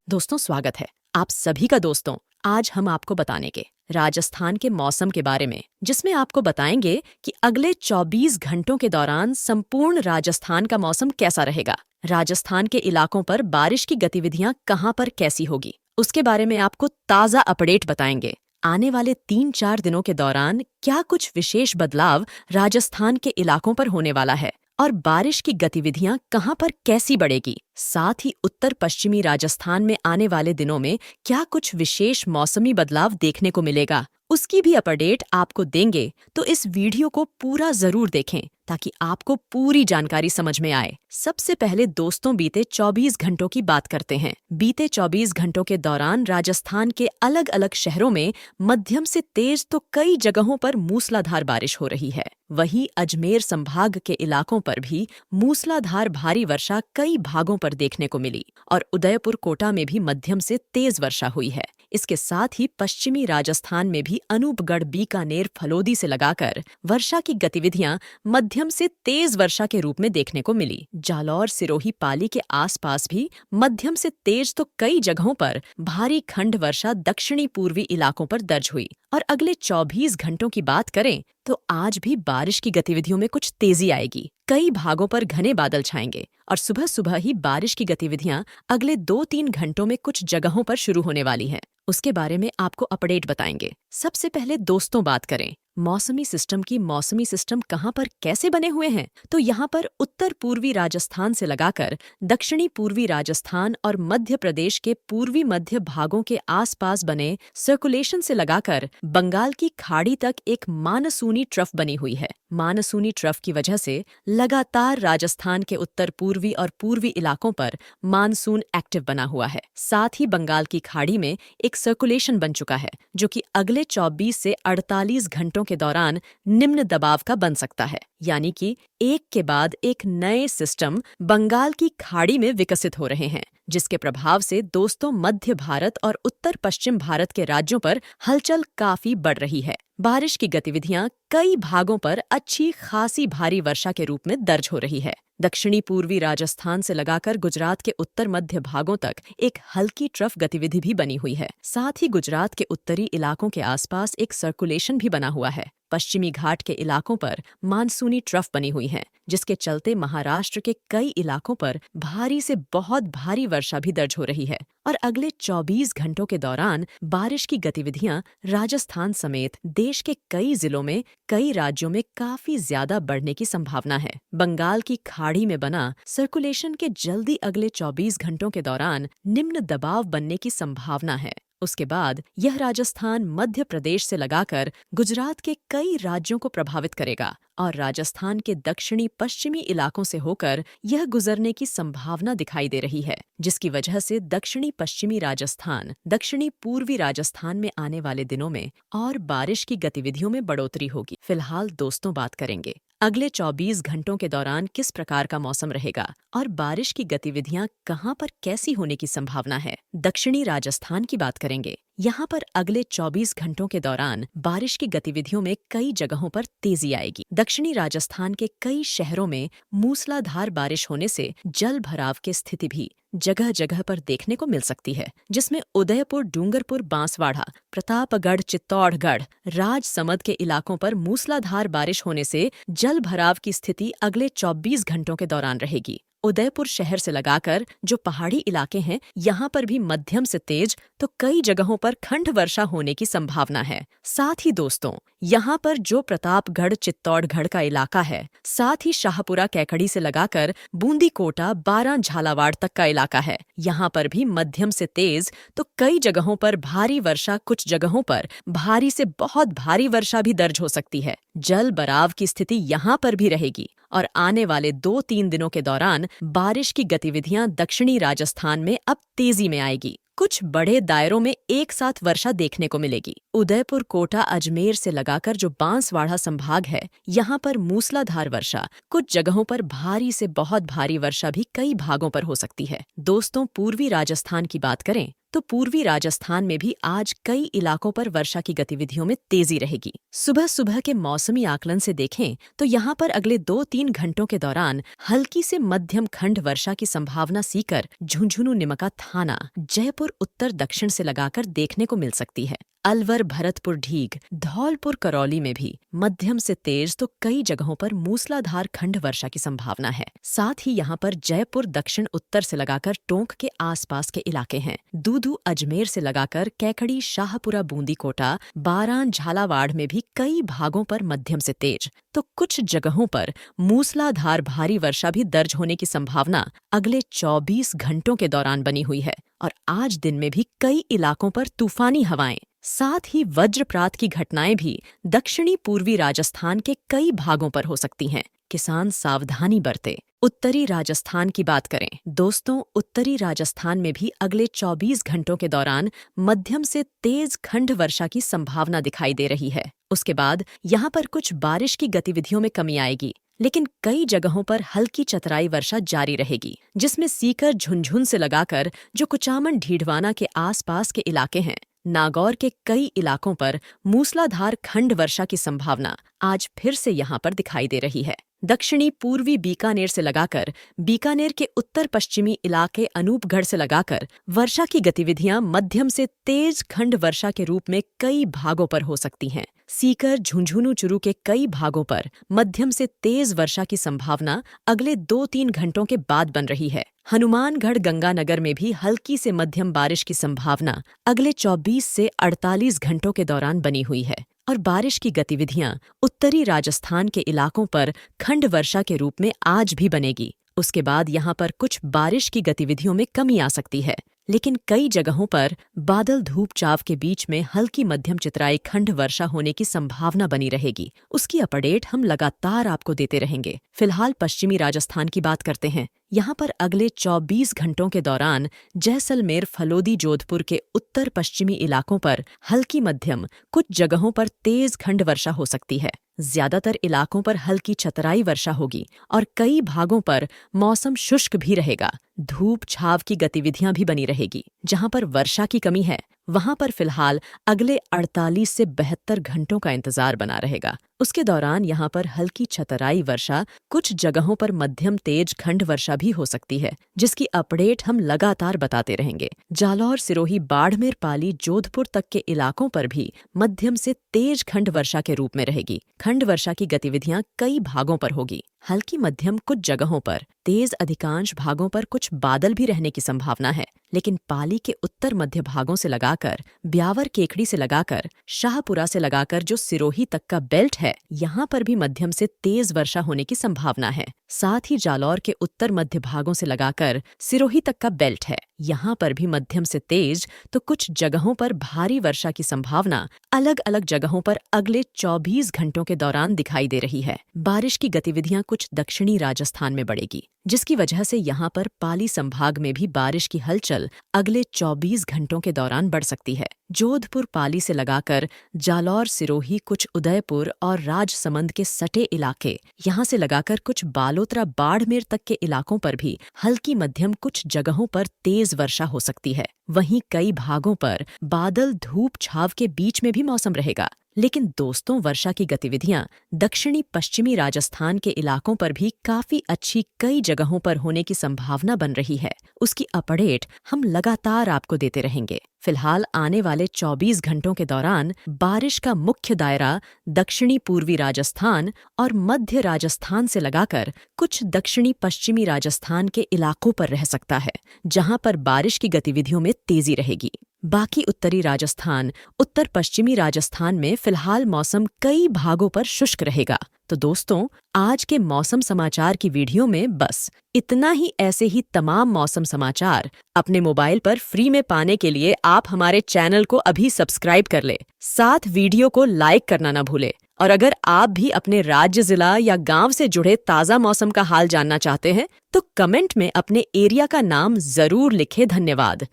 दोस्तों स्वागत है आप सभी का दोस्तों। आज हम आपको बतानेंगे राजस्थान के मौसम के बारे में, जिसमें आपको बताएंगे कि अगले 24 घंटों के दौरान संपूर्ण राजस्थान का मौसम कैसा रहेगा। राजस्थान के इलाकों पर बारिश की गतिविधियां कहां पर कैसी होगी, उसके बारे में आपको ताज़ा अपडेट बताएंगे। आने वाले 3-4 दिनों के दौरान क्या कुछ विशेष बदलाव राजस्थान के इलाकों पर होने वाला है और बारिश की गतिविधियां कहां पर कैसी बढ़ेगी। साथ ही उत्तर पश्चिमी राजस्थान में आने वाले दिनों में क्या कुछ विशेष मौसमी बदलाव देखने को मिलेगा, उसकी भी अपडेट आपको देंगे। तो इस वीडियो को पूरा जरूर देखें ताकि आपको पूरी जानकारी समझ में आए। सबसे पहले दोस्तों बीते 24 घंटों की बात करते हैं। बीते 24 घंटों के दौरान राजस्थान के अलग अलग शहरों में मध्यम से तेज तो कई जगहों पर मूसलाधार बारिश हो रही है। वहीं अजमेर संभाग के इलाकों पर भी मूसलाधार भारी वर्षा कई भागों पर देखने को मिली और उदयपुर कोटा में भी मध्यम से तेज वर्षा हुई है। इसके साथ ही पश्चिमी राजस्थान में भी अनूपगढ़, बीकानेर, फलोदी से लगाकर वर्षा की गतिविधियां मध्यम से तेज वर्षा के रूप में देखने को मिली। जालौर, सिरोही, पाली के आसपास भी मध्यम से तेज तो कई जगहों पर भारी खंड वर्षा दक्षिणी पूर्वी इलाकों पर दर्ज हुई। और अगले 24 घंटों की बात करें तो आज भी बारिश की गतिविधियों में कुछ तेजी आएगी। कई भागों पर घने बादल छाएंगे और सुबह सुबह ही बारिश की गतिविधियां अगले 2-3 घंटों में कुछ जगहों पर शुरू होने वाली हैं। उसके बारे में आपको अपडेट बताएंगे। सबसे पहले दोस्तों बात करें मौसमी सिस्टम की। मौसमी सिस्टम कहां पर कैसे बने हुए हैं, तो यहाँ पर उत्तर पूर्वी राजस्थान से लगाकर दक्षिणी पूर्वी राजस्थान और मध्य प्रदेश के पूर्वी मध्य भागों के आसपास बने सर्कुलेशन से लगाकर बंगाल की खाड़ी तक एक मानसूनी ट्रफ बनी हुई है। मानसूनी ट्रफ की वजह से लगातार राजस्थान के उत्तर पूर्वी और पूर्वी इलाकों पर मानसून एक्टिव बना हुआ है। साथ ही बंगाल की खाड़ी में एक सर्कुलेशन बन चुका है जो कि अगले 24 से 48 घंटों के दौरान निम्न दबाव का बन सकता है। यानी कि एक के बाद एक नए सिस्टम बंगाल की खाड़ी में विकसित हो रहे हैं, जिसके प्रभाव से दोस्तों मध्य भारत और उत्तर पश्चिम भारत के राज्यों पर हलचल काफी बढ़ रही है। बारिश की गतिविधियां कई भागों पर अच्छी खासी भारी वर्षा के रूप में दर्ज हो रही है। दक्षिणी पूर्वी राजस्थान से लगाकर गुजरात के उत्तर मध्य भागों तक एक हल्की ट्रफ गतिविधि भी बनी हुई है। साथ ही गुजरात के उत्तरी इलाकों के आसपास एक सर्कुलेशन भी बना हुआ है। पश्चिमी घाट के इलाकों पर मानसूनी ट्रफ बनी हुई है, जिसके चलते महाराष्ट्र के कई इलाकों पर भारी से बहुत भारी वर्षा भी दर्ज हो रही है। और अगले 24 घंटों के दौरान बारिश की गतिविधियां राजस्थान समेत देश के कई जिलों में, कई राज्यों में काफी ज्यादा बढ़ने की संभावना है। बंगाल की खाड़ी में बना सर्कुलेशन के जल्दी अगले 24 घंटों के दौरान निम्न दबाव बनने की संभावना है। उसके बाद यह राजस्थान, मध्य प्रदेश से लगाकर गुजरात के कई राज्यों को प्रभावित करेगा और राजस्थान के दक्षिणी पश्चिमी इलाकों से होकर यह गुजरने की संभावना दिखाई दे रही है, जिसकी वजह से दक्षिणी पश्चिमी राजस्थान, दक्षिणी पूर्वी राजस्थान में आने वाले दिनों में और बारिश की गतिविधियों में बढ़ोतरी होगी। फिलहाल दोस्तों बात करेंगे अगले 24 घंटों के दौरान किस प्रकार का मौसम रहेगा और बारिश की गतिविधियां कहां पर कैसी होने की संभावना है। दक्षिणी राजस्थान की बात करेंगे। यहाँ पर अगले 24 घंटों के दौरान बारिश की गतिविधियों में कई जगहों पर तेजी आएगी। दक्षिणी राजस्थान के कई शहरों में मूसलाधार बारिश होने से जल भराव की स्थिति भी जगह जगह पर देखने को मिल सकती है, जिसमें उदयपुर, डूंगरपुर, बांसवाड़ा, प्रतापगढ़, चित्तौड़गढ़, राजसमंद के इलाकों पर मूसलाधार बारिश होने से जल भराव की स्थिति अगले 24 घंटों के दौरान रहेगी। उदयपुर शहर से लगाकर जो पहाड़ी इलाके हैं, यहाँ पर भी मध्यम से तेज तो कई जगहों पर खंड वर्षा होने की संभावना है। साथ ही दोस्तों यहाँ पर जो प्रतापगढ़, चित्तौड़गढ़ का इलाका है, साथ ही शाहपुरा, कैकड़ी से लगाकर बूंदी, कोटा, बारां, झालावाड़ तक का इलाका है, यहाँ पर भी मध्यम से तेज तो कई जगहों पर भारी वर्षा, कुछ जगहों पर भारी से बहुत भारी वर्षा भी दर्ज हो सकती है। जल भराव की स्थिति यहाँ पर भी रहेगी और आने वाले 2-3 दिनों के दौरान बारिश की गतिविधियां दक्षिणी राजस्थान में अब तेजी में आएगी। कुछ बड़े दायरों में एक साथ वर्षा देखने को मिलेगी। उदयपुर, कोटा, अजमेर से लगाकर जो बांसवाड़ा संभाग है, यहाँ पर मूसलाधार वर्षा, कुछ जगहों पर भारी से बहुत भारी वर्षा भी कई भागों पर हो सकती है। दोस्तों पूर्वी राजस्थान की बात करें तो पूर्वी राजस्थान में भी आज कई इलाकों पर वर्षा की गतिविधियों में तेजी रहेगी। सुबह सुबह के मौसमी आकलन से देखें तो यहाँ पर अगले 2-3 घंटों के दौरान हल्की से मध्यम खंड वर्षा की संभावना सीकर, झुंझुनू, निमका, थाना, जयपुर उत्तर दक्षिण से लगाकर देखने को मिल सकती है। अलवर, भरतपुर, ढीग, धौलपुर, करौली में भी मध्यम से तेज तो कई जगहों पर मूसलाधार खंड वर्षा की संभावना है। साथ ही यहाँ पर जयपुर दक्षिण उत्तर से लगाकर टोंक के आसपास के इलाके हैं। दूदू, अजमेर से लगाकर कैकड़ी, शाहपुरा, बूंदी, कोटा, बारान, झालावाड़ में भी कई भागों पर मध्यम से तेज तो कुछ जगहों पर मूसलाधार भारी वर्षा भी दर्ज होने की संभावना अगले 24 घंटों के दौरान बनी हुई है। और आज दिन में भी कई इलाकों पर तूफानी हवाएं, साथ ही वज्रपात की घटनाएं भी दक्षिणी पूर्वी राजस्थान के कई भागों पर हो सकती हैं। किसान सावधानी बरते। उत्तरी राजस्थान की बात करें दोस्तों, उत्तरी राजस्थान में भी अगले 24 घंटों के दौरान मध्यम से तेज खंड वर्षा की संभावना दिखाई दे रही है। उसके बाद यहाँ पर कुछ बारिश की गतिविधियों में कमी आएगी, लेकिन कई जगहों पर हल्की चतराई वर्षा जारी रहेगी, जिसमें सीकर, झुंझुन से लगाकर जो कुचामन, ढीडवाना के आसपास के इलाके हैं, नागौर के कई इलाकों पर मूसलाधार खंड वर्षा की संभावना आज फिर से यहाँ पर दिखाई दे रही है। दक्षिणी पूर्वी बीकानेर से लगाकर बीकानेर के उत्तर पश्चिमी इलाके अनूपगढ़ से लगाकर वर्षा की गतिविधियां मध्यम से तेज खंड वर्षा के रूप में कई भागों पर हो सकती हैं। सीकर, झुंझुनू, चुरू के कई भागों पर मध्यम से तेज वर्षा की संभावना अगले 2-3 घंटों के बाद बन रही है। हनुमानगढ़, गंगानगर में भी हल्की से मध्यम बारिश की संभावना अगले 24 से 48 घंटों के दौरान बनी हुई है। और बारिश की गतिविधियां उत्तरी राजस्थान के इलाकों पर खंड वर्षा के रूप में आज भी बनेगी। उसके बाद यहाँ पर कुछ बारिश की गतिविधियों में कमी आ सकती है, लेकिन कई जगहों पर बादल धूप चाव के बीच में हल्की मध्यम चितराई खंड वर्षा होने की संभावना बनी रहेगी। उसकी अपडेट हम लगातार आपको देते रहेंगे। फिलहाल पश्चिमी राजस्थान की बात करते हैं। यहाँ पर अगले 24 घंटों के दौरान जैसलमेर, फलोदी, जोधपुर के उत्तर पश्चिमी इलाकों पर हल्की मध्यम, कुछ जगहों पर तेज खंड वर्षा हो सकती है। ज्यादातर इलाकों पर हल्की चतराई वर्षा होगी और कई भागों पर मौसम शुष्क भी रहेगा। धूप छाव की गतिविधियां भी बनी रहेगी। जहां पर वर्षा की कमी है, वहां पर फिलहाल अगले 48 से 72 घंटों का इंतजार बना रहेगा। उसके दौरान यहाँ पर हल्की चतराई वर्षा, कुछ जगहों पर मध्यम तेज खंड वर्षा भी हो सकती है, जिसकी अपडेट हम लगातार बताते रहेंगे। जालौर, सिरोही, बाड़मेर, पाली, जोधपुर तक के इलाकों पर भी मध्यम से तेज खंड वर्षा के रूप में रहेगी। खंड वर्षा की गतिविधियां कई भागों पर होगी। हल्की मध्यम कुछ जगहों पर, तेज अधिकांश भागों पर कुछ बादल भी रहने की संभावना है, लेकिन पाली के उत्तर मध्य भागों से लगाकर, ब्यावर, केकड़ी से लगाकर, शाहपुरा से लगाकर जो सिरोही तक का बेल्ट है, यहाँ पर भी मध्यम से तेज वर्षा होने की संभावना है। साथ ही जालौर के उत्तर मध्य भागों से लगाकर सिरोही तक का बेल्ट है, यहाँ पर भी मध्यम से तेज तो कुछ जगहों पर भारी वर्षा की संभावना अलग अलग जगहों पर अगले 24 घंटों के दौरान दिखाई दे रही है। बारिश की गतिविधियां कुछ दक्षिणी राजस्थान में बढ़ेगी, जिसकी वजह से यहाँ पर पाली संभाग में भी बारिश की हलचल अगले 24 घंटों के दौरान बढ़ सकती है। जोधपुर, पाली से लगाकर जालौर, सिरोही, कुछ उदयपुर और राजसमंद के सटे इलाके, यहाँ से लगाकर कुछ बालोतरा, बाड़मेर तक के इलाकों पर भी हल्की मध्यम कुछ जगहों पर तेज वर्षा हो सकती है। वहीं कई भागों पर बादल धूप छाव के बीच में भी मौसम रहेगा। लेकिन दोस्तों, वर्षा की गतिविधियां दक्षिणी पश्चिमी राजस्थान के इलाकों पर भी काफी अच्छी कई जगहों पर होने की संभावना बन रही है। उसकी अपडेट हम लगातार आपको देते रहेंगे। फिलहाल आने वाले 24 घंटों के दौरान बारिश का मुख्य दायरा दक्षिणी पूर्वी राजस्थान और मध्य राजस्थान से लगाकर कुछ दक्षिणी पश्चिमी राजस्थान के इलाकों पर रह सकता है, जहां पर बारिश की गतिविधियों में तेजी रहेगी। बाकी उत्तरी राजस्थान, उत्तर पश्चिमी राजस्थान में फिलहाल मौसम कई भागों पर शुष्क रहेगा। तो दोस्तों, आज के मौसम समाचार की वीडियो में बस इतना ही। ऐसे ही तमाम मौसम समाचार अपने मोबाइल पर फ्री में पाने के लिए आप हमारे चैनल को अभी सब्सक्राइब कर ले। साथ वीडियो को लाइक करना ना भूले। और अगर आप भी अपने राज्य, जिला या गांव से जुड़े ताज़ा मौसम का हाल जानना चाहते हैं, तो कमेंट में अपने एरिया का नाम जरूर लिखें। धन्यवाद।